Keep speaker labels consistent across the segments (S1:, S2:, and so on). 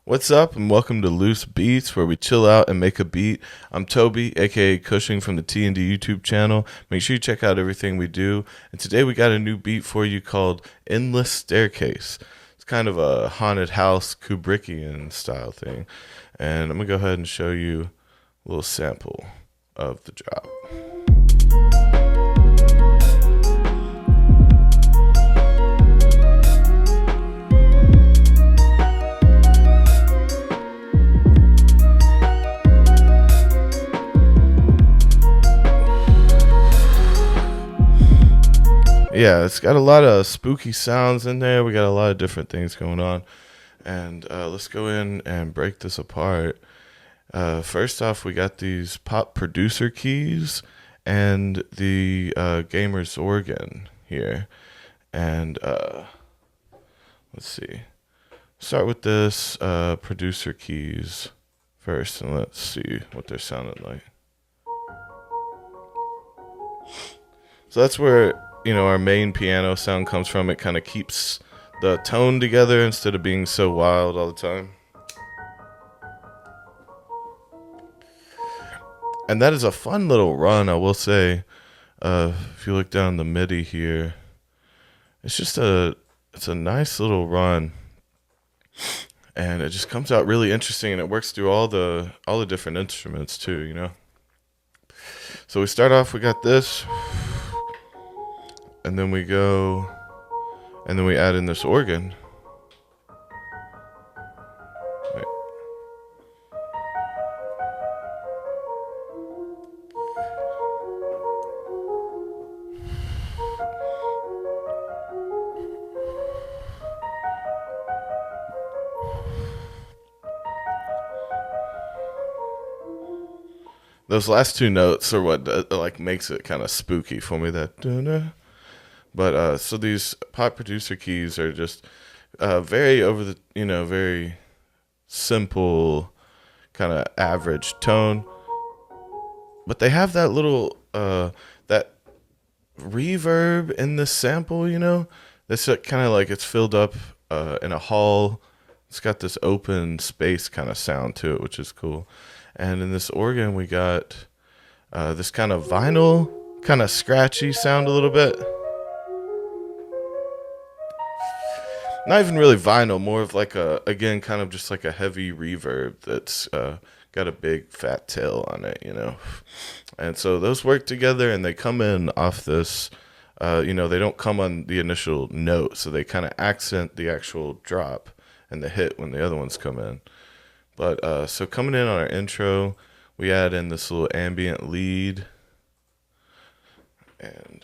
S1: What's up, and welcome to Loose Beats, where we chill out and make a beat. I'm Toby, aka Cushing from the T&D YouTube channel. Make sure you check out everything we do. And today we got a new beat for you called Endless Staircase. It's kind of a haunted house Kubrickian style thing. And I'm going to go ahead and show you a little sample of the drop. Yeah, it's got a lot of spooky sounds in there. We got a lot of different things going on. And let's go in and break this apart. First off, we got these pop producer keys and the gamer's organ here. And let's see. Start with this producer keys first, and let's see what they're sounding like. So that's where our main piano sound comes from. It kind of keeps the tone together instead of being so wild all the time. And that is a fun little run, I will say. If you look down the MIDI here, it's a nice little run, and it just comes out really interesting, and it works through all the different instruments too. So we start off. We got this. And then we go, and then we add in this organ. Wait. Those last two notes are what makes it kind of spooky for me. That dun-dun. But so these pop producer keys are just very very simple, kind of average tone. But they have that little that reverb in this sample. That's kind of like it's filled up in a hall. It's got this open space kind of sound to it, which is cool. And in this organ, we got this kind of vinyl, kind of scratchy sound a little bit. Not even really vinyl, more of kind of just like a heavy reverb that's got a big fat tail on it, And so those work together, and they come in off this, they don't come on the initial note, so they kind of accent the actual drop and the hit when the other ones come in. But so coming in on our intro, we add in this little ambient lead, and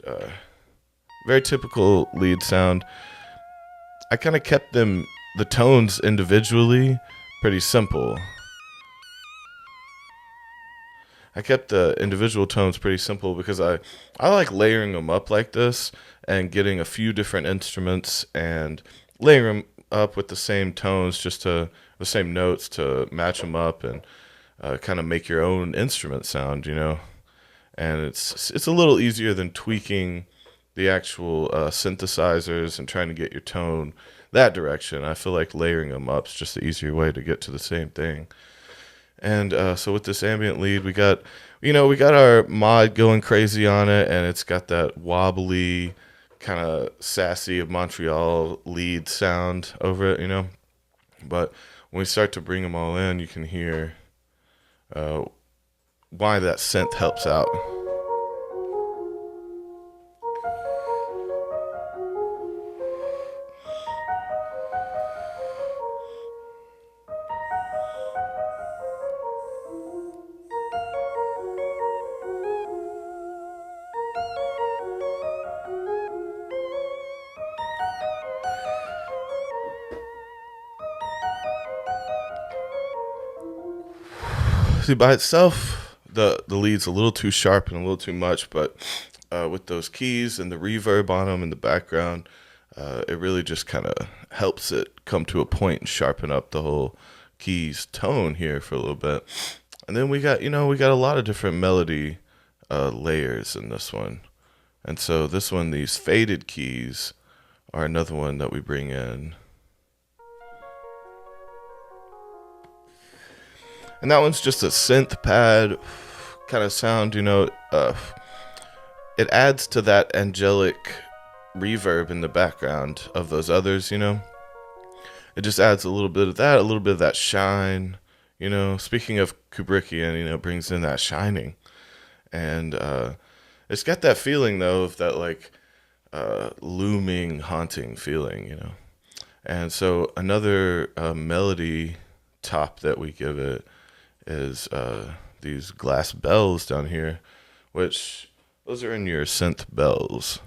S1: very typical lead sound. I kind of kept the tones individually pretty simple. I kept the individual tones pretty simple because I like layering them up like this and getting a few different instruments and layering them up with the same tones, the same notes to match them up and kind of make your own instrument sound, And it's a little easier than tweaking the actual synthesizers and trying to get your tone that direction. I feel like layering them up is just the easier way to get to the same thing. And so with this ambient lead, we got our mod going crazy on it, and it's got that wobbly, kind of sassy of Montreal lead sound over it, But when we start to bring them all in, you can hear why that synth helps out. See, by itself, the lead's a little too sharp and a little too much, but with those keys and the reverb on them in the background, it really just kind of helps it come to a point and sharpen up the whole keys tone here for a little bit. And then we got a lot of different melody layers in this one. And so this one, these faded keys are another one that we bring in. And that one's just a synth pad kind of sound, it adds to that angelic reverb in the background of those others, It just adds a little bit of that shine, Speaking of Kubrickian, brings in that shining. And it's got that feeling, though, of that, like, looming, haunting feeling, And so another melody top that we give it is these glass bells down here, which those are in your synth bells.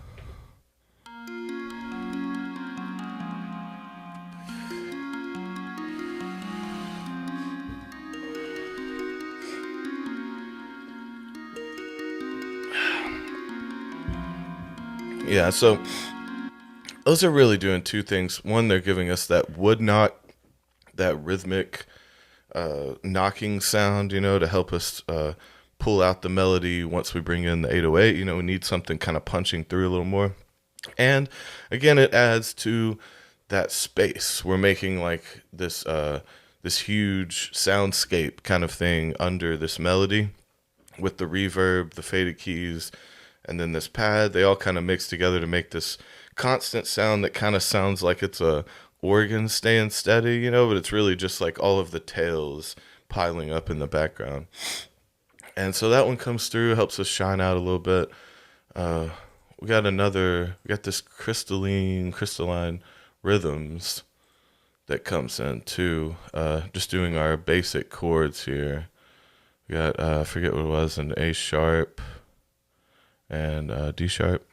S1: Yeah, so those are really doing two things. One, they're giving us that wood knock, that rhythmic knocking sound, to help us pull out the melody once we bring in the 808. We need something kind of punching through a little more. And again, it adds to that space. We're making like this huge soundscape kind of thing under this melody with the reverb, the faded keys, and then this pad. They all kind of mix together to make this constant sound that kind of sounds like it's a organ staying steady, but it's really just like all of the tails piling up in the background. And so that one comes through, helps us shine out a little bit. We got this crystalline rhythms that comes in too. Just doing our basic chords here. We got, I forget what it was, an A sharp and D sharp.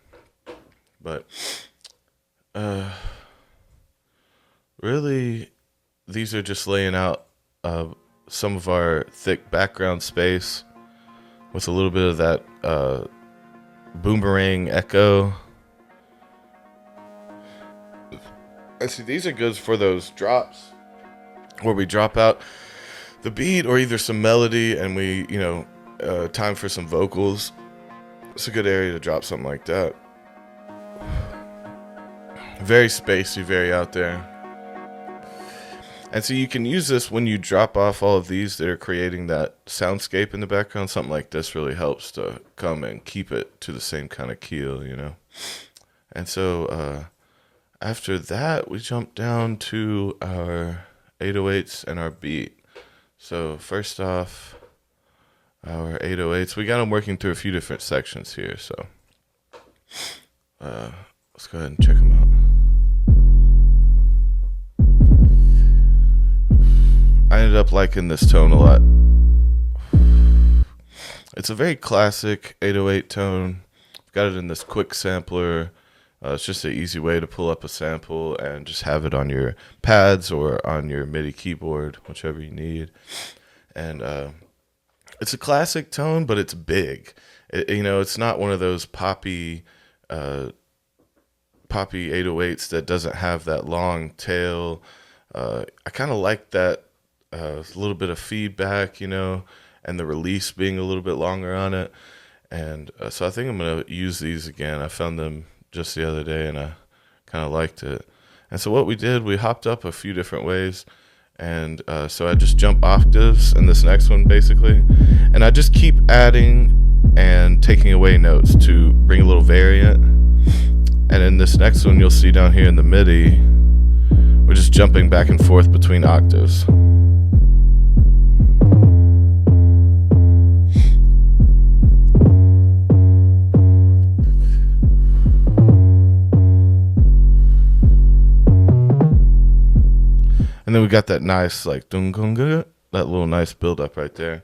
S1: But really, these are just laying out some of our thick background space with a little bit of that boomerang echo. I see these are good for those drops where we drop out the beat or either some melody and we, time for some vocals. It's a good area to drop something like that. Very spacey, very out there. And so you can use this when you drop off all of these that are creating that soundscape in the background. Something like this really helps to come and keep it to the same kind of keel, And so after that, we jump down to our 808s and our beat. So first off, our 808s, we got them working through a few different sections here. So let's go ahead and check them out. I ended up liking this tone a lot. It's a very classic 808 tone. I've got it in this quick sampler. It's just an easy way to pull up a sample and just have it on your pads or on your MIDI keyboard, whichever you need. And it's a classic tone, but it's big. It's not one of those poppy 808s that doesn't have that long tail. I kind of like that a little bit of feedback, and the release being a little bit longer on it. And so I think I'm going to use these again. I found them just the other day and I kind of liked it. And so what we did, we hopped up a few different ways. And so I just jump octaves in this next one, basically. And I just keep adding and taking away notes to bring a little variant. And in this next one, you'll see down here in the MIDI, we're just jumping back and forth between octaves. And then we got that nice, like, that little nice build up right there.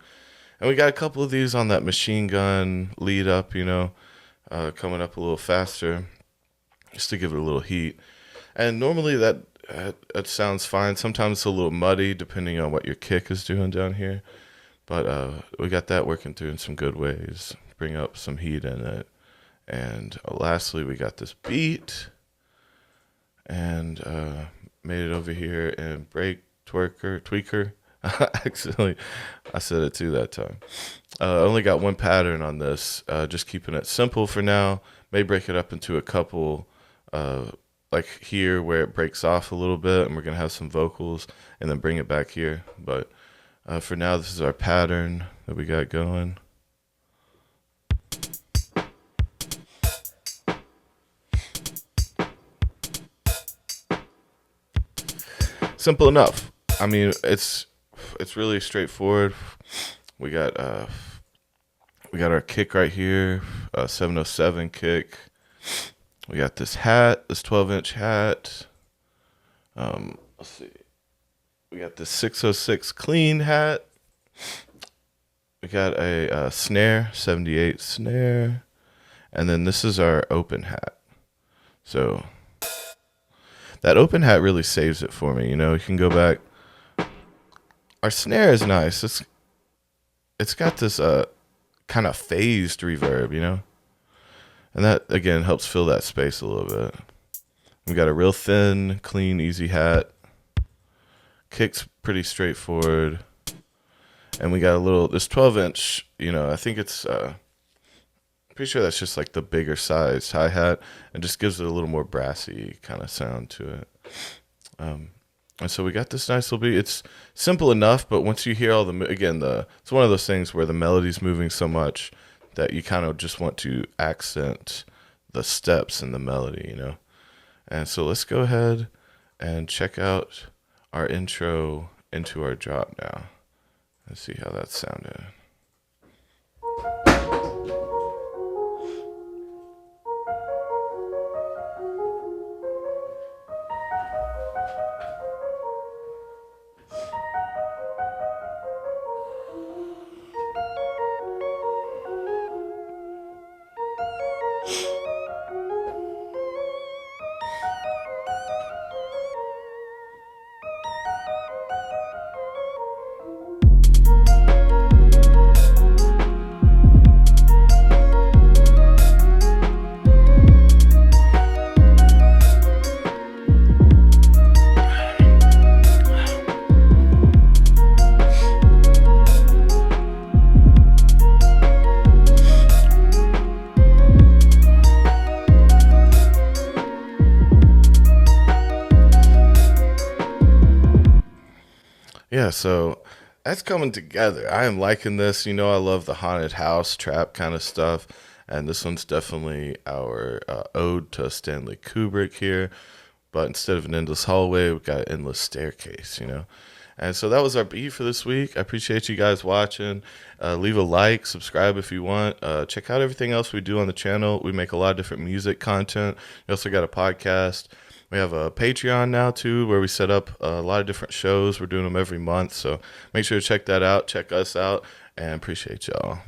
S1: And we got a couple of these on that machine gun lead up, coming up a little faster, just to give it a little heat. And normally that sounds fine. Sometimes it's a little muddy, depending on what your kick is doing down here. But we got that working through in some good ways. Bring up some heat in it. And lastly, we got this beat. And made it over here in break, tweaker. Actually, I said it too that time. I only got one pattern on this, just keeping it simple for now. May break it up into a couple, like here where it breaks off a little bit, and we're going to have some vocals, and then bring it back here. But For now, this is our pattern that we got going. Simple enough. I mean, it's really straightforward. We got our kick right here, 707 kick. We got this hat, this 12-inch hat. Let's see. We got this 606 clean hat. We got a snare, 78 snare. And then this is our open hat. So that open hat really saves it for me. You know, you can go back. Our snare is nice. It's got this kind of phased reverb, you know? And that, again, helps fill that space a little bit. We got a real thin, clean, easy hat. Kick's pretty straightforward. And we got this 12-inch, you know, I think it's, pretty sure that's just like the bigger size hi-hat. And just gives it a little more brassy kind of sound to it. And so we got this nice little beat. It's simple enough, but once you hear all it's one of those things where the melody's moving so much that you kind of just want to accent the steps in the melody, you know? And so let's go ahead and check out our intro into our drop now. Let's see how that sounded. Yeah, so that's coming together. I am liking this. You know, I love the haunted house trap kind of stuff. And this one's definitely our ode to Stanley Kubrick here. But instead of an endless hallway, we've got an endless staircase, you know. And so that was our beat for this week. I appreciate you guys watching. Leave a like, subscribe if you want. Check out everything else we do on the channel. We make a lot of different music content. We also got a podcast. We have a Patreon now, too, where we set up a lot of different shows. We're doing them every month. So make sure to check that out. Check us out. And appreciate y'all.